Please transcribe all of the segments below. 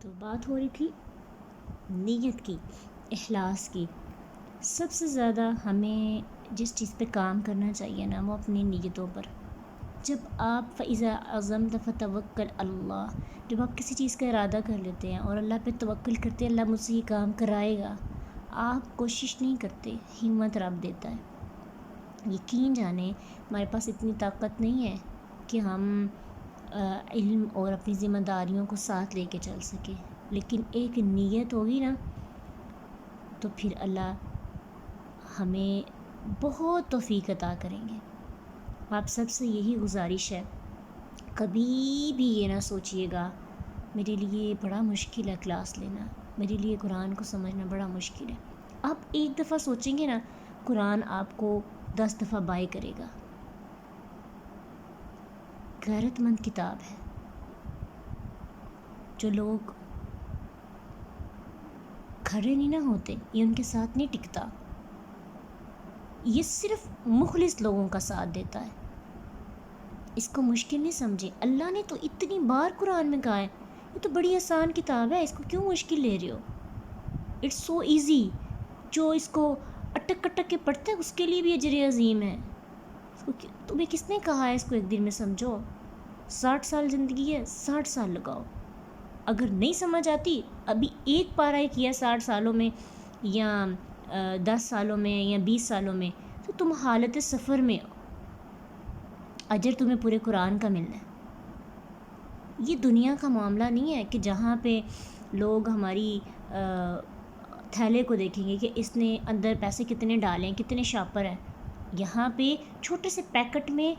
تو بات ہو رہی تھی نیت کی، اخلاص کی۔ سب سے زیادہ ہمیں جس چیز پہ کام کرنا چاہیے نا، وہ اپنی نیتوں پر۔ جب آپ فَإِذَا عَزَمْتَ فَتَوَكَّلْ عَلَى اللّہ، جب آپ کسی چیز کا ارادہ کر لیتے ہیں اور اللہ پہ توکل کرتے ہیں اللہ مجھ سے یہ کام کرائے گا، آپ کوشش نہیں کرتے، ہمت رب دیتا ہے۔ یقین جانیں ہمارے پاس اتنی طاقت نہیں ہے کہ ہم علم اور اپنی ذمہ داریوں کو ساتھ لے کے چل سکیں، لیکن ایک نیت ہوگی نا تو پھر اللہ ہمیں بہت توفیق عطا کریں گے۔ آپ سب سے یہی گزارش ہے، کبھی بھی یہ نہ سوچیے گا میرے لیے بڑا مشکل ہے کلاس لینا، میرے لیے قرآن کو سمجھنا بڑا مشکل ہے۔ آپ ایک دفعہ سوچیں گے نا، قرآن آپ کو 10 دفعہ بائے کرے گا۔ غیرت مند کتاب ہے۔ جو لوگ کھڑے نہیں نہ ہوتے، یہ ان کے ساتھ نہیں ٹکتا، یہ صرف مخلص لوگوں کا ساتھ دیتا ہے۔ اس کو مشکل نہیں سمجھے، اللہ نے تو اتنی بار قرآن میں کہا ہے یہ تو بڑی آسان کتاب ہے، اس کو کیوں مشکل لے رہے ہو؟ It's so easy. جو اس کو اٹک اٹک کے پڑھتا ہے اس کے لیے بھی اجر عظیم ہے۔ تمہیں کس نے کہا ہے اس کو ایک دن میں سمجھو؟ 60 سال زندگی ہے، 60 سال لگاؤ۔ اگر نہیں سمجھ آتی، ابھی ایک پارہ ہی کیا 60 سالوں میں یا 10 سالوں میں یا 20 سالوں میں، تو تم حالت سفر میں ہو، اجر تمہیں پورے قرآن کا ملنا ہے۔ یہ دنیا کا معاملہ نہیں ہے کہ جہاں پہ لوگ ہماری تھیلے کو دیکھیں گے کہ اس نے اندر پیسے کتنے ڈالے ہیں، کتنے شاپر ہیں۔ یہاں پہ چھوٹے سے پیکٹ میں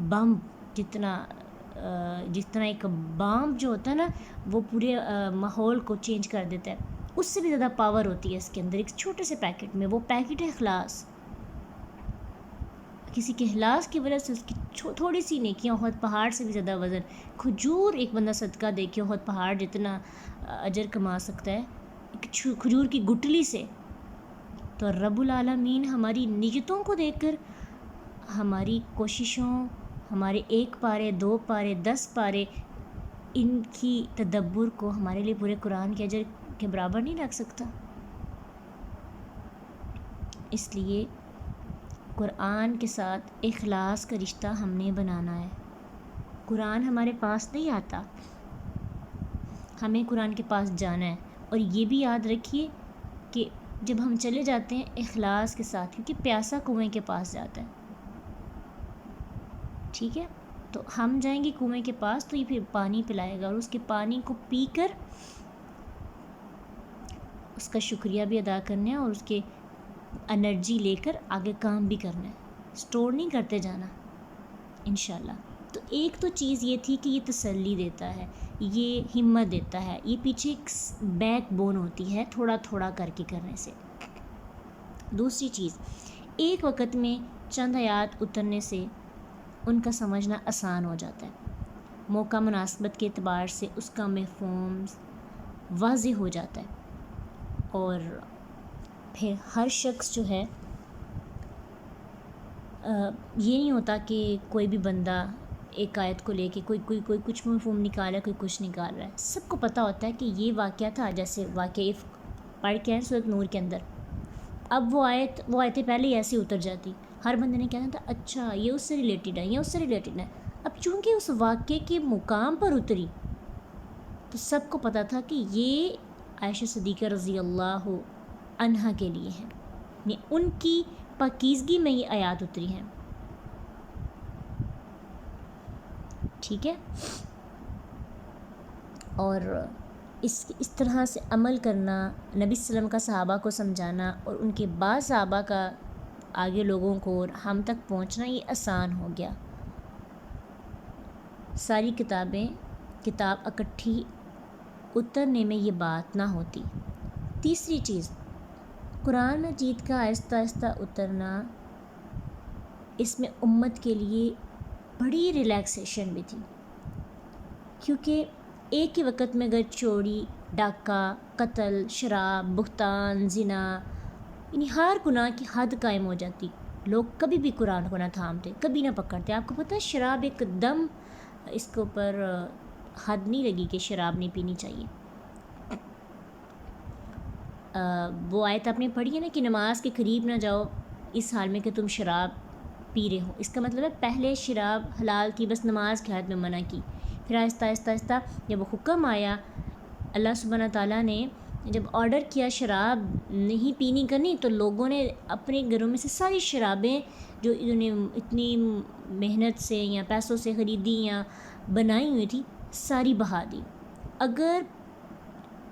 بم جس طرح ایک بام جو ہوتا ہے نا وہ پورے ماحول کو چینج کر دیتا ہے، اس سے بھی زیادہ پاور ہوتی ہے اس کے اندر، ایک چھوٹے سے پیکٹ میں۔ وہ پیکٹ ہے اخلاص۔ کسی کے اخلاص کی وجہ سے اس کی تھوڑی سی نیکیاں احد پہاڑ سے بھی زیادہ وزن، کھجور ایک بندہ صدقہ دے کے احد پہاڑ جتنا اجر کما سکتا ہے ایک کھجور کی گٹلی سے۔ تو رب العالمین ہماری نیتوں کو دیکھ کر ہماری کوششوں، ہمارے 1 پارے 2 پارے 10 پارے، ان کی تدبر کو ہمارے لیے پورے قرآن کے اجر کے برابر نہیں رکھ سکتا۔ اس لیے قرآن کے ساتھ اخلاص کا رشتہ ہم نے بنانا ہے۔ قرآن ہمارے پاس نہیں آتا، ہمیں قرآن کے پاس جانا ہے۔ اور یہ بھی یاد رکھیے کہ جب ہم چلے جاتے ہیں اخلاص کے ساتھ، کیونکہ پیاسا کنویں کے پاس جاتا ہے، ٹھیک ہے؟ تو ہم جائیں گے کنویں کے پاس تو یہ پھر پانی پلائے گا، اور اس کے پانی کو پی کر اس کا شکریہ بھی ادا کرنا ہے اور اس کے انرجی لے کر آگے کام بھی کرنا ہے، سٹور نہیں کرتے جانا انشاءاللہ۔ تو ایک تو چیز یہ تھی کہ یہ تسلی دیتا ہے، یہ ہمت دیتا ہے، یہ پیچھے ایک بیک بون ہوتی ہے تھوڑا تھوڑا کر کے کرنے سے۔ دوسری چیز، ایک وقت میں چند آیات اترنے سے ان کا سمجھنا آسان ہو جاتا ہے، موقع مناسبت کے اعتبار سے اس کا مفہوم واضح ہو جاتا ہے، اور پھر ہر شخص جو ہے یہ نہیں ہوتا کہ کوئی بھی بندہ ایک آیت کو لے کے کوئی کچھ مفہوم نکال رہا ہے، کوئی کچھ نکال رہا ہے۔ سب کو پتہ ہوتا ہے کہ یہ واقعہ تھا، جیسے واقعہ پڑھ کے ہیں سورۃ نور کے اندر، اب وہ آیتیں پہلے ہی ایسے اتر جاتی، ہر بندے نے کہنا تھا اچھا یہ اس سے ریلیٹڈ ہے، یہ اس سے ریلیٹڈ ہے۔ اب چونکہ اس واقعے کے مقام پر اتری تو سب کو پتہ تھا کہ یہ عائشہ صدیقہ رضی اللہ عنہا کے لیے ہے، یعنی ان کی پاکیزگی میں یہ آیات اتری ہیں، ٹھیک ہے؟ اور اس طرح سے عمل کرنا، نبی صلی اللہ علیہ وسلم کا صحابہ کو سمجھانا اور ان کے بعد صحابہ کا آگے لوگوں کو اور ہم تک پہنچنا، یہ آسان ہو گیا۔ ساری کتاب اکٹھی اترنے میں یہ بات نہ ہوتی۔ تیسری چیز، قرآن مجید کا آہستہ آہستہ اترنا، اس میں امت کے لیے بڑی ریلیکسیشن بھی تھی، کیونکہ ایک ہی وقت میں اگر چوری، ڈاکہ، قتل، شراب، بہتان، زنا، یعنی ہر گناہ کی حد قائم ہو جاتی، لوگ کبھی بھی قرآن کو نہ تھامتے، کبھی نہ پکڑتے۔ آپ کو پتہ ہے شراب ایک دم اس کے اوپر حد نہیں لگی کہ شراب نہیں پینی چاہیے، وہ آیت آپ نے پڑھی ہے نا کہ نماز کے قریب نہ جاؤ اس حال میں کہ تم شراب پی رہے ہو. اس کا مطلب ہے پہلے شراب حلال تھی، بس نماز کے حد میں منع کی. پھر آہستہ آہستہ آہستہ جب وہ حکم آیا، اللہ سبحانہ تعالیٰ نے جب آرڈر کیا شراب نہیں پینی کرنی، تو لوگوں نے اپنے گھروں میں سے ساری شرابیں جو انہوں نے اتنی محنت سے یا پیسوں سے خریدی یا بنائی ہوئی تھی ساری بہا دی. اگر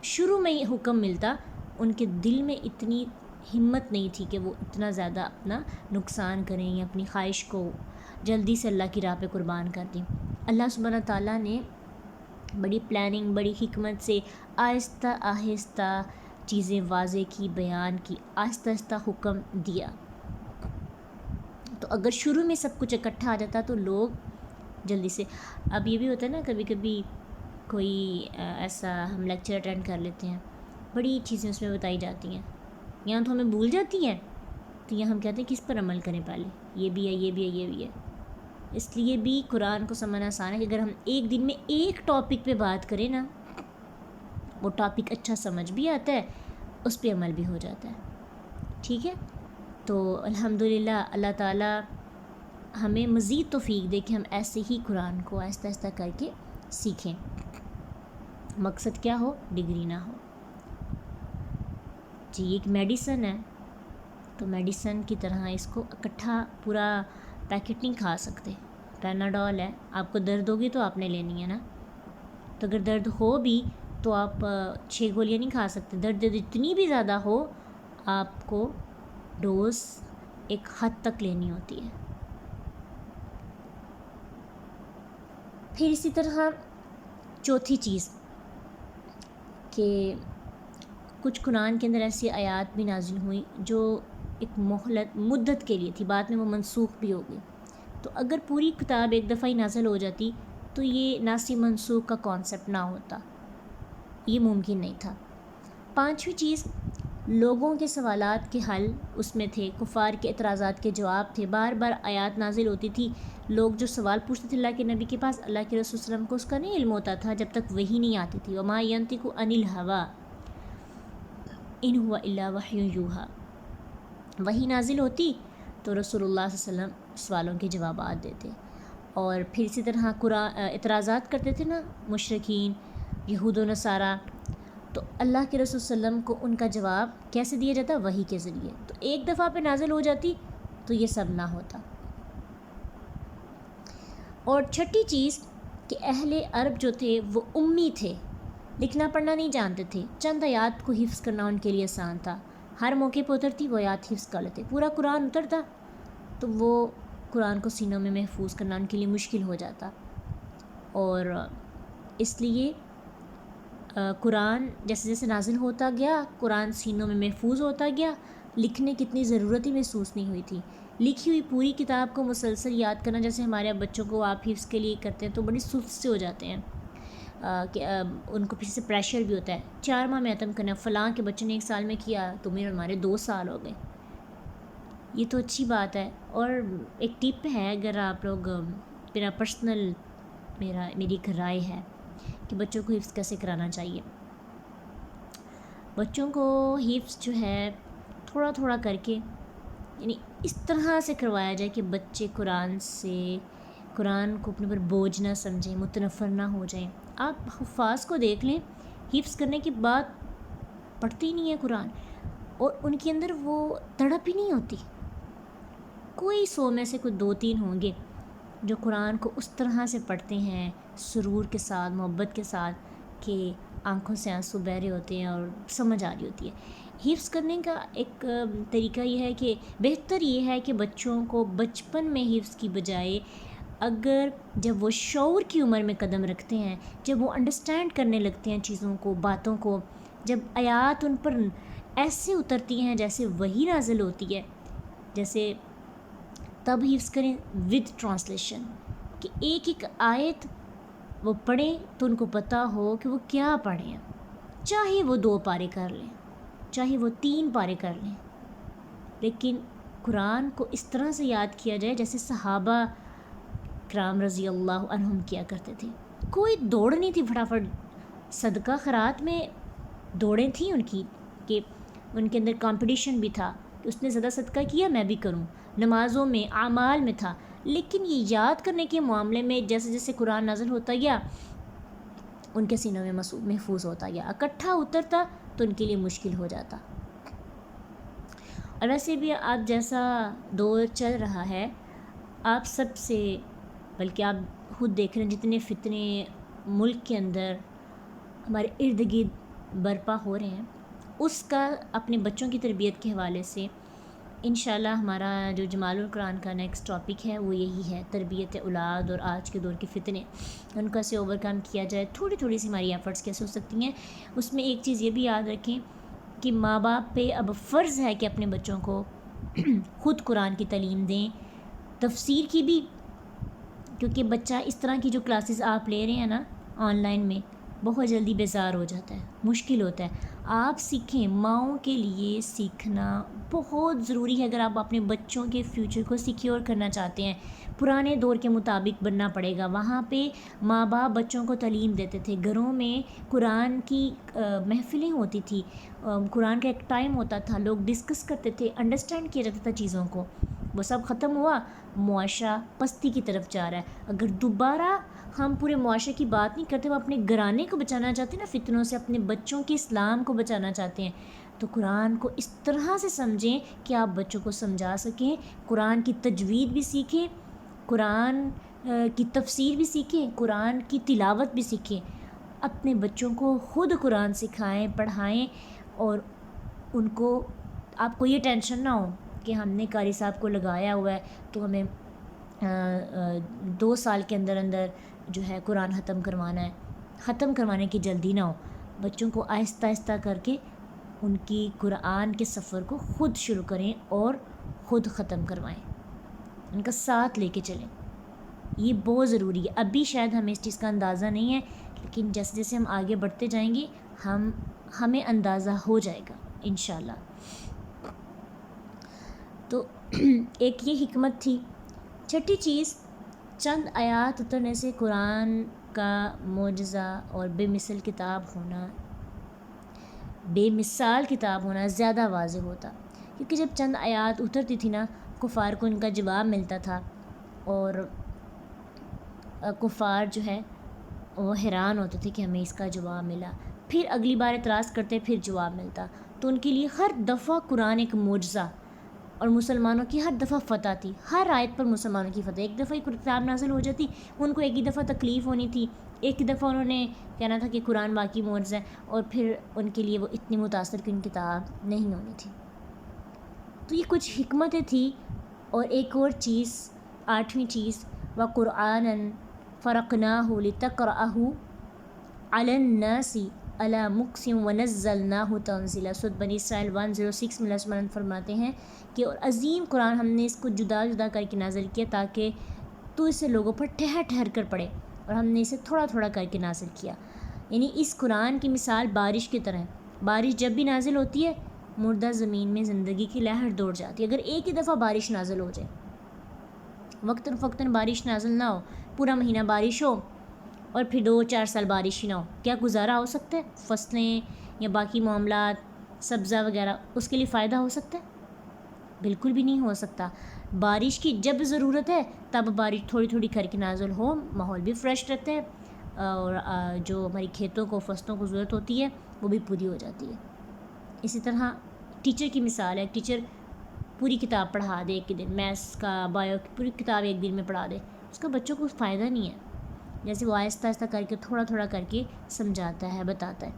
شروع میں یہ حکم ملتا، ان کے دل میں اتنی ہمت نہیں تھی کہ وہ اتنا زیادہ اپنا نقصان کریں یا اپنی خواہش کو جلدی سے اللہ کی راہ پہ قربان کر دیں. اللہ سبحانہ تعالیٰ نے بڑی پلاننگ، بڑی حکمت سے آہستہ آہستہ چیزیں واضح کی، بیان کی، آہستہ آہستہ حکم دیا. تو اگر شروع میں سب کچھ اکٹھا آ جاتا تو لوگ جلدی سے. اب یہ بھی ہوتا ہے نا، کبھی کبھی کوئی ایسا ہم لیکچر اٹینڈ کر لیتے ہیں، بڑی چیزیں اس میں بتائی جاتی ہیں، یہاں تو ہمیں بھول جاتی ہیں، تو یہاں ہم کہتے ہیں کس پر عمل کریں پہلے، یہ بھی ہے، یہ بھی ہے، یہ بھی ہے. اس لیے بھی قرآن کو سمجھنا آسان ہے کہ اگر ہم ایک دن میں ایک ٹاپک پہ بات کریں نا، وہ ٹاپک اچھا سمجھ بھی آتا ہے، اس پہ عمل بھی ہو جاتا ہے. ٹھیک ہے، تو الحمدللہ اللہ تعالیٰ ہمیں مزید توفیق دے کہ ہم ایسے ہی قرآن کو آہستہ آہستہ کر کے سیکھیں. مقصد کیا ہو؟ ڈگری نہ ہو. جی ایک میڈیسن ہے، تو میڈیسن کی طرح اس کو اکٹھا پورا پیکٹ نہیں کھا سکتے. پیناڈول ہے، آپ کو درد ہوگی تو آپ نے لینی ہے نا، تو اگر درد ہو بھی تو آپ 6 گولیاں نہیں کھا سکتے. درد جتنی بھی زیادہ ہو آپ کو ڈوز ایک حد تک لینی ہوتی ہے. پھر اسی طرح چوتھی چیز کہ کچھ قرآن کے اندر ایسی آیات بھی نازل ہوئیں جو ایک مدت کے لیے تھی، بعد میں وہ منسوخ بھی ہو گئی. تو اگر پوری کتاب ایک دفعہ ہی نازل ہو جاتی تو یہ ناسخ منسوخ کا کانسیپٹ نہ ہوتا، یہ ممکن نہیں تھا. پانچویں چیز، لوگوں کے سوالات کے حل اس میں تھے، کفار کے اعتراضات کے جواب تھے. بار بار آیات نازل ہوتی تھی، لوگ جو سوال پوچھتے تھے اللہ کے نبی کے پاس، اللہ کے رسول صلی اللہ علیہ وسلم کو اس کا نہیں علم ہوتا تھا جب تک وحی نہیں آتی تھی. وما ینطق عن الہویٰ ان هو الا وحی یوحیٰ. وحی نازل ہوتی تو رسول اللہ صلی اللہ علیہ وسلم سوالوں کے جوابات دیتے. اور پھر اسی طرح اعتراضات کرتے تھے نا مشرکین، یہود و نصارہ، تو اللہ کے رسول صلی اللہ علیہ وسلم کو ان کا جواب کیسے دیا جاتا؟ وحی کے ذریعے. تو ایک دفعہ پہ نازل ہو جاتی تو یہ سب نہ ہوتا. اور چھٹی چیز کہ اہل عرب جو تھے وہ امی تھے، لکھنا پڑھنا نہیں جانتے تھے. چند آیات کو حفظ کرنا ان کے لیے آسان تھا، ہر موقع پہ اترتی وہ آیات حفظ کر لیتے. پورا قرآن اترتا تو وہ قرآن کو سینوں میں محفوظ کرنا ان کے لیے مشکل ہو جاتا. اور اس لیے قرآن جیسے جیسے نازل ہوتا گیا، قرآن سینوں میں محفوظ ہوتا گیا. لکھنے کی اتنی ضرورت ہی محسوس نہیں ہوئی تھی. لکھی ہوئی پوری کتاب کو مسلسل یاد کرنا، جیسے ہمارے بچوں کو آپ حفظ کے لیے کرتے ہیں تو بڑی سست سے ہو جاتے ہیں کہ ان کو پیچھے سے پریشر بھی ہوتا ہے 4 ماہ میں ختم کرنا، فلاں کے بچے نے 1 سال میں کیا تو ہمارے 2 سال ہو گئے. یہ تو اچھی بات ہے. اور ایک ٹپ ہے، اگر آپ لوگ، میرا پرسنل میری ایک رائے ہے کہ بچوں کو حفظ کیسے کرانا چاہیے. بچوں کو حفظ جو ہے تھوڑا تھوڑا کر کے، یعنی اس طرح سے کروایا جائے کہ بچے قرآن کو اپنے پر بوجھ نہ سمجھیں، متنفر نہ ہو جائیں. آپ حفاظ کو دیکھ لیں، حفظ کرنے کے بعد پڑھتے ہی نہیں ہیں قرآن، اور ان کے اندر وہ تڑپ ہی نہیں ہوتی. کوئی 100 میں سے کوئی 2-3 ہوں گے جو قرآن کو اس طرح سے پڑھتے ہیں سرور کے ساتھ، محبت کے ساتھ، کہ آنکھوں سے آنسو بہ رہے ہوتے ہیں اور سمجھ آ رہی ہوتی ہے. حفظ کرنے کا ایک طریقہ یہ ہے کہ بہتر یہ ہے کہ بچوں کو بچپن میں حفظ کی بجائے، اگر جب وہ شعور کی عمر میں قدم رکھتے ہیں، جب وہ انڈرسٹینڈ کرنے لگتے ہیں چیزوں کو، باتوں کو، جب آیات ان پر ایسے اترتی ہیں جیسے وحی نازل ہوتی ہے، جیسے تب حفظ کریں ود ٹرانسلیشن، کہ ایک ایک آیت وہ پڑھیں تو ان کو پتہ ہو کہ وہ کیا پڑھیں ہیں. چاہے وہ 2 پارے کر لیں، چاہے وہ 3 پارے کر لیں، لیکن قرآن کو اس طرح سے یاد کیا جائے جیسے صحابہ کرام رضی اللہ عنہم کیا کرتے تھے. کوئی دوڑ نہیں تھی، فٹافٹ صدقہ خیرات میں دوڑیں تھیں ان کی، کہ ان کے اندر کمپٹیشن بھی تھا کہ اس نے زیادہ صدقہ کیا میں بھی کروں، نمازوں میں اعمال میں تھا، لیکن یہ یاد کرنے کے معاملے میں جیسے جیسے قرآن نازل ہوتا گیا ان کے سینوں میں محفوظ ہوتا گیا، اکٹھا اترتا تو ان کے لیے مشکل ہو جاتا۔ اور ویسے بھی آج جیسا دور چل رہا ہے، آپ سب سے، بلکہ آپ خود دیکھ رہے ہیں جتنے فتنے ملک کے اندر ہمارے ارد گرد برپا ہو رہے ہیں، اس کا اپنے بچوں کی تربیت کے حوالے سے انشاءاللہ ہمارا جو جمال القرآن کا نیکسٹ ٹاپک ہے وہ یہی ہے، تربیت اولاد اور آج کے دور کے فتنے، ان کا سے اوور کم کیا جائے، تھوڑی تھوڑی سی ہماری ایفرٹس کیسے ہو سکتی ہیں۔ اس میں ایک چیز یہ بھی یاد رکھیں کہ ماں باپ پہ اب فرض ہے کہ اپنے بچوں کو خود قرآن کی تعلیم دیں، تفسیر کی بھی، کیونکہ بچہ اس طرح کی جو کلاسز آپ لے رہے ہیں نا آن لائن میں، بہت جلدی بیزار ہو جاتا ہے، مشکل ہوتا ہے۔ آپ سیکھیں، ماؤں کے لیے سیکھنا بہت ضروری ہے اگر آپ اپنے بچوں کے فیوچر کو سیکیور کرنا چاہتے ہیں۔ پرانے دور کے مطابق بننا پڑے گا، وہاں پہ ماں باپ بچوں کو تعلیم دیتے تھے، گھروں میں قرآن کی محفلیں ہوتی تھی، قرآن کا ایک ٹائم ہوتا تھا، لوگ ڈسکس کرتے تھے، انڈرسٹینڈ کیا جاتا تھا چیزوں کو۔ وہ سب ختم ہوا، معاشرہ پستی کی طرف جا رہا ہے۔ اگر دوبارہ ہم پورے معاشرے کی بات نہیں کرتے، وہ اپنے گھرانے کو بچانا چاہتے ہیں نا فتنوں سے، اپنے بچوں کے اسلام کو بچانا چاہتے ہیں، تو قرآن کو اس طرح سے سمجھیں کہ آپ بچوں کو سمجھا سکیں، قرآن کی تجوید بھی سیکھیں، قرآن کی تفسیر بھی سیکھیں، قرآن کی تلاوت بھی سیکھیں، اپنے بچوں کو خود قرآن سکھائیں، پڑھائیں، اور ان کو، آپ کو یہ ٹینشن نہ ہو کہ ہم نے قاری صاحب کو لگایا ہوا ہے تو ہمیں 2 سال کے اندر اندر جو ہے قرآن ختم کروانا ہے۔ ختم کروانے کی جلدی نہ ہو، بچوں کو آہستہ آہستہ کر کے ان کی قرآن کے سفر کو خود شروع کریں اور خود ختم کروائیں، ان کا ساتھ لے کے چلیں، یہ بہت ضروری ہے۔ ابھی شاید ہمیں اس چیز کا اندازہ نہیں ہے، لیکن جیسے جیسے ہم آگے بڑھتے جائیں گے ہمیں اندازہ ہو جائے گا انشاءاللہ۔ تو ایک یہ حکمت تھی۔ چھٹی چیز، چند آیات اترنے سے قرآن کا معجزہ اور بے مثل کتاب ہونا، بے مثال کتاب ہونا زیادہ واضح ہوتا، کیونکہ جب چند آیات اترتی تھی نا، کفار کو ان کا جواب ملتا تھا، اور کفار جو ہے وہ حیران ہوتے تھے کہ ہمیں اس کا جواب ملا، پھر اگلی بار اعتراض کرتے پھر جواب ملتا، تو ان کے لیے ہر دفعہ قرآن ایک معجزہ، اور مسلمانوں کی ہر دفعہ فتح تھی، ہر آیت پر مسلمانوں کی فتح۔ ایک دفعہ ہی کتاب نازل ہو جاتی، ان کو ایک ہی دفعہ تکلیف ہونی تھی، ایک ہی دفعہ انہوں نے کہنا تھا کہ قرآن باقی معجزہ ہے، اور پھر ان کے لیے وہ اتنی متاثر کن کتاب نہیں ہونی تھی۔ تو یہ کچھ حکمتیں تھیں۔ اور ایک اور چیز، 8ویں چیز، وَقُرْآنًا فَرَقْنَاهُ لِتَقْرَأَهُ عَلَى النَّاسِ عَلَى مُكْثٍ وَنَزَّلْنَاهُ تَنزِيلًا۔ سورۃ بنی اسرائیل 106 میں اللہ سبحانہ فرماتے ہیں کہ اور عظیم قرآن ہم نے اس کو جدا جدا کر کے نازل کیا تاکہ تو اسے لوگوں پر ٹھہر ٹھہر کر پڑھے، اور ہم نے اسے تھوڑا تھوڑا کر کے نازل کیا۔ یعنی اس قرآن کی مثال بارش کی طرح ہے، بارش جب بھی نازل ہوتی ہے مردہ زمین میں زندگی کی لہر دوڑ جاتی ہے۔ اگر ایک ہی دفعہ بارش نازل ہو جائے، وقتاً فوقتاً بارش نازل نہ ہو، پورا مہینہ بارش ہو اور پھر 2-4 سال بارش ہی نہ ہو، کیا گزارا ہو سکتا ہے؟ فصلیں یا باقی معاملات، سبزہ وغیرہ، اس کے لیے فائدہ ہو سکتا ہے؟ بالکل بھی نہیں ہو سکتا۔ بارش کی جب ضرورت ہے تب بارش تھوڑی تھوڑی کر کے نازل ہو، ماحول بھی فریش رہتا ہے، اور جو ہماری کھیتوں کو، فصلوں کو ضرورت ہوتی ہے وہ بھی پوری ہو جاتی ہے۔ اسی طرح ٹیچر کی مثال ہے، ٹیچر پوری کتاب پڑھا دے ایک دن، میتھس کا، بایو کی پوری کتاب ایک دن میں پڑھا دے، اس کا بچوں کو فائدہ نہیں ہے۔ جیسے وہ آہستہ آہستہ کر کے تھوڑا تھوڑا کر کے سمجھاتا ہے، بتاتا ہے،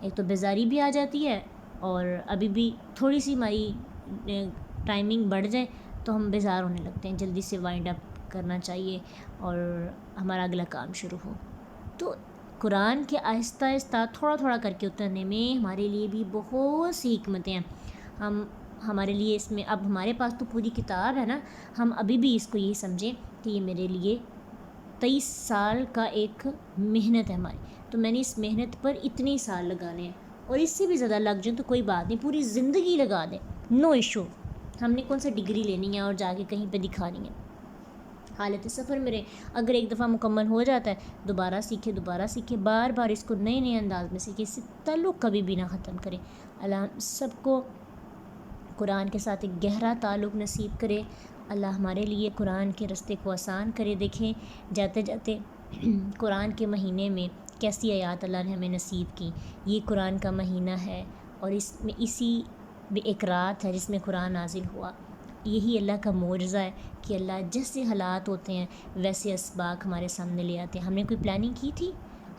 ایک تو بیزاری بھی آ جاتی ہے، اور ابھی بھی تھوڑی سی ہماری ٹائمنگ بڑھ جائے تو ہم بیزار ہونے لگتے ہیں، جلدی سے وائنڈ اپ کرنا چاہیے اور ہمارا اگلا کام شروع ہو۔ تو قرآن کے آہستہ آہستہ تھوڑا تھوڑا کر کے اترنے میں ہمارے لیے بھی بہت سی حکمتیں ہیں۔ ہمارے لیے اس میں اب ہمارے پاس تو پوری کتاب ہے نا، ہم ابھی بھی اس کو یہی سمجھیں کہ یہ میرے لیے 23 سال کا ایک محنت ہے ہماری، تو میں نے اس محنت پر اتنے سال لگانے ہیں، اور اس سے بھی زیادہ لگ جائیں تو کوئی بات نہیں، پوری زندگی لگا دیں، نو ایشو۔ ہم نے کون سا ڈگری لینی ہے اور جا کے کہیں پہ دکھانی ہے؟ حالت سفر میں رہے. اگر ایک دفعہ مکمل ہو جاتا ہے دوبارہ سیکھے, بار بار اس کو نئے نئے انداز میں سیکھے, اس سے تعلق کبھی بھی نہ ختم کرے. اللہ ہم سب کو قرآن کے ساتھ ایک گہرا تعلق نصیب کرے. اللہ ہمارے لیے قرآن کے رستے کو آسان کرے. دیکھیں جاتے جاتے قرآن کے مہینے میں کیسی آیات اللہ نے ہمیں نصیب کی. یہ قرآن کا مہینہ ہے اور اس میں اسی میں ایک رات ہے جس میں قرآن نازل ہوا. یہی اللہ کا معجزہ ہے کہ اللہ جیسے حالات ہوتے ہیں ویسے اسباق ہمارے سامنے لے آتے ہیں. ہم نے کوئی پلاننگ کی تھی؟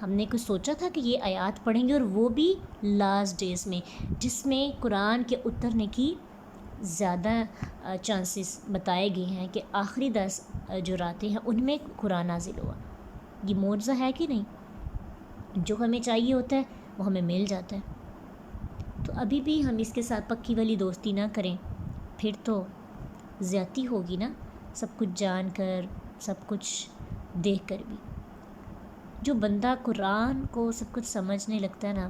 ہم نے کچھ سوچا تھا کہ یہ آیات پڑھیں گے, اور وہ بھی لاسٹ ڈیز میں جس میں قرآن کے اترنے کی زیادہ چانسز بتائے گئے ہیں کہ آخری 10 جو راتیں ہیں ان میں قرآن نازل ہوا. یہ معجزہ ہے کہ نہیں؟ جو ہمیں چاہیے ہوتا ہے وہ ہمیں مل جاتا ہے. تو ابھی بھی ہم اس کے ساتھ پکی والی دوستی نہ کریں, پھر تو زیادتی ہوگی نا, سب کچھ جان کر سب کچھ دیکھ کر بھی. جو بندہ قرآن کو سب کچھ سمجھنے لگتا ہے نا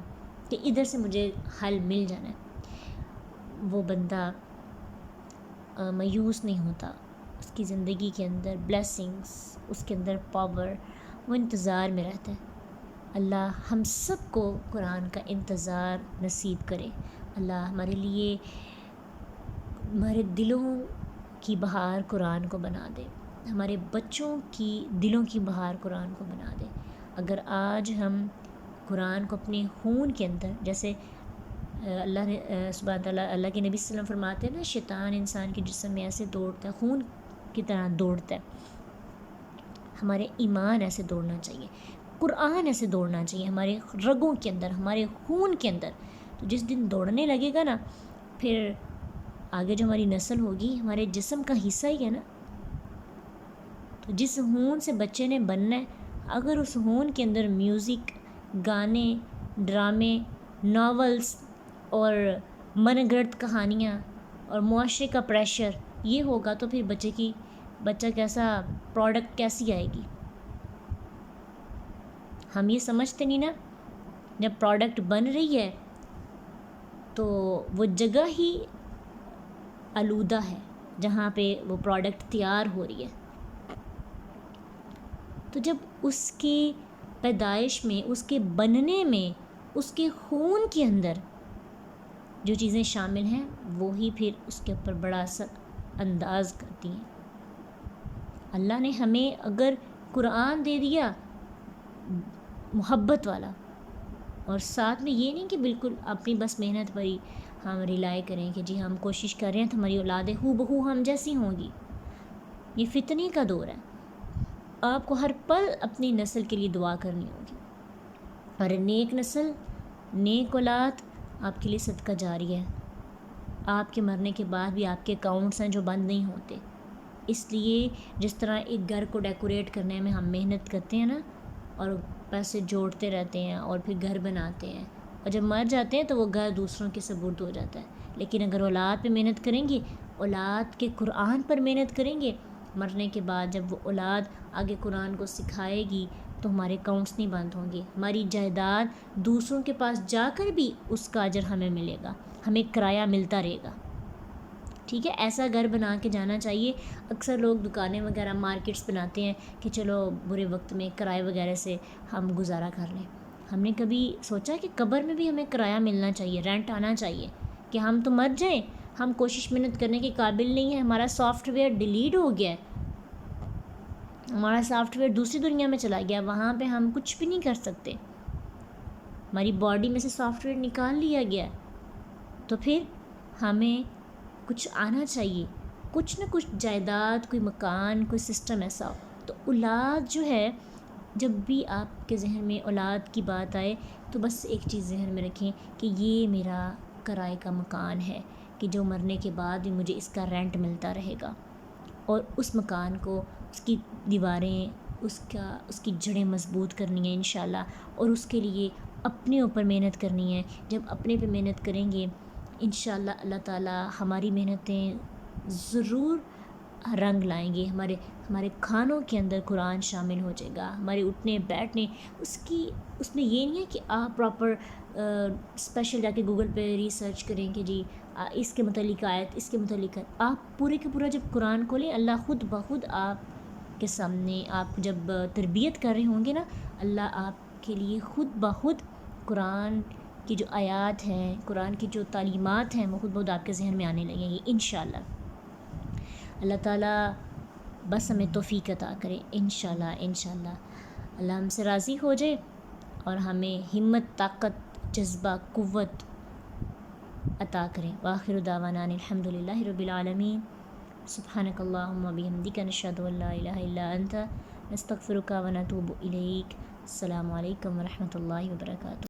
کہ ادھر سے مجھے حل مل جانا ہے, وہ بندہ مایوس نہیں ہوتا. اس کی زندگی کے اندر بلیسنگز, اس کے اندر پاور, وہ انتظار میں رہتا ہے. اللہ ہم سب کو قرآن کا انتظار نصیب کرے. اللہ ہمارے لیے ہمارے دلوں کی بہار قرآن کو بنا دے, ہمارے بچوں کی دلوں کی بہار قرآن کو بنا دے. اگر آج ہم قرآن کو اپنے خون کے اندر, جیسے اللہ نے سبحانہ تعالیٰ اللہ کے نبی صلی اللہ علیہ وسلم فرماتے ہیں نا, شیطان انسان کے جسم میں ایسے دوڑتا ہے, خون کی طرح دوڑتا ہے. ہمارے ایمان ایسے دوڑنا چاہیے, قرآن ایسے دوڑنا چاہیے ہمارے رگوں کے اندر, ہمارے خون کے اندر. تو جس دن دوڑنے لگے گا نا, پھر آگے جو ہماری نسل ہوگی ہمارے جسم کا حصہ ہی ہے نا. تو جس خون سے بچے نے بننا ہے, اگر اس خون کے اندر میوزک, گانے, ڈرامے, ناولز اور من گھڑت کہانیاں اور معاشرے کا پریشر یہ ہوگا, تو پھر بچہ کیسا پروڈکٹ کیسی آئے گی. ہم یہ سمجھتے نہیں نا, جب پروڈکٹ بن رہی ہے تو وہ جگہ ہی آلودہ ہے جہاں پہ وہ پروڈکٹ تیار ہو رہی ہے. تو جب اس کی پیدائش میں, اس کے بننے میں, اس کے خون کے اندر جو چیزیں شامل ہیں وہی پھر اس کے اوپر بڑا اثر انداز کرتی ہیں. اللہ نے ہمیں اگر قرآن دے دیا محبت والا, اور ساتھ میں یہ نہیں کہ بالکل اپنی بس محنت پر ہی ہم ریلائی کریں کہ جی ہم کوشش کر رہے ہیں تو ہماری اولادیں ہو بہو ہم جیسی ہوں گی. یہ فتنے کا دور ہے. آپ کو ہر پل اپنی نسل کے لیے دعا کرنی ہوگی, اور نیک نسل, نیک اولاد آپ کے لیے صدقہ جاری ہے. آپ کے مرنے کے بعد بھی آپ کے اکاؤنٹس ہیں جو بند نہیں ہوتے. اس لیے جس طرح ایک گھر کو ڈیکوریٹ کرنے میں ہم محنت کرتے ہیں نا, اور پیسے جوڑتے رہتے ہیں اور پھر گھر بناتے ہیں, اور جب مر جاتے ہیں تو وہ گھر دوسروں کے سپرد ہو جاتا ہے. لیکن اگر اولاد پہ محنت کریں گے, اولاد کے قرآن پر محنت کریں گے, مرنے کے بعد جب وہ اولاد آگے قرآن کو سکھائے گی تو ہمارے اکاؤنٹس نہیں بند ہوں گے. ہماری جائیداد دوسروں کے پاس جا کر بھی اس کا اجر ہمیں ملے گا, ہمیں کرایہ ملتا رہے گا. ٹھیک ہے, ایسا گھر بنا کے جانا چاہیے. اکثر لوگ دکانیں وغیرہ مارکیٹس بناتے ہیں کہ چلو برے وقت میں کرائے وغیرہ سے ہم گزارا کر لیں. ہم نے کبھی سوچا کہ قبر میں بھی ہمیں کرایہ ملنا چاہیے, رینٹ آنا چاہیے, کہ ہم تو مر جائیں, ہم کوشش محنت کرنے کے قابل نہیں ہیں, ہمارا سافٹ ویئر ڈیلیٹ ہو گیا ہے, ہمارا سافٹ ویئر دوسری دنیا میں چلا گیا, وہاں پہ ہم کچھ بھی نہیں کر سکتے, ہماری باڈی میں سے سافٹ ویئر نکال لیا گیا ہے. تو پھر ہمیں کچھ آنا چاہیے, کچھ نہ کچھ جائیداد, کوئی مکان, کوئی سسٹم ایسا ہو. تو اولاد جو ہے, جب بھی آپ کے ذہن میں اولاد کی بات آئے تو بس ایک چیز ذہن میں رکھیں کہ یہ میرا کرائے کا مکان ہے, کہ جو مرنے کے بعد بھی مجھے اس کا رینٹ ملتا رہے گا. اور اس مکان کو, اس کی دیواریں, اس کی جڑیں مضبوط کرنی ہیں انشاءاللہ, اور اس کے لیے اپنے اوپر محنت کرنی ہے. جب اپنے پہ محنت کریں گے انشاءاللہ اللہ تعالیٰ ہماری محنتیں ضرور رنگ لائیں گے. ہمارے کھانوں کے اندر قرآن شامل ہو جائے گا, ہمارے اٹھنے بیٹھنے, اس میں یہ نہیں ہے کہ آپ پراپر اسپیشل جا کے گوگل پہ ریسرچ کریں کہ جی اس کے متعلق آیت, اس کے متعلق آیت. آپ پورے کے پورا جب قرآن کھولیں, اللہ خود بخود آپ کے سامنے آپ جب تربیت کر رہے ہوں گے نا، اللہ آپ کے لیے خود بخود قرآن کی جو آیات ہیں، قرآن کی جو تعلیمات ہیں، وہ خود بخود آپ کے ذہن میں آنے لگیں گی انشاءاللہ۔ اللہ تعالیٰ بس ہمیں توفیق عطا کرے انشاءاللہ انشاءاللہ۔ اللہ ہم سے راضی ہو جائے اور ہمیں ہمت، طاقت، جذبہ، قوت عطا کرے۔ وآخر دعوانا ان الحمد للہ رب العالمین۔ سبحانک اللہم و بحمدک، نشہد ان لا الہ الا انت، نستغفرک و نتوب الیک۔ السلام علیکم ورحمۃ اللہ وبرکاتہ۔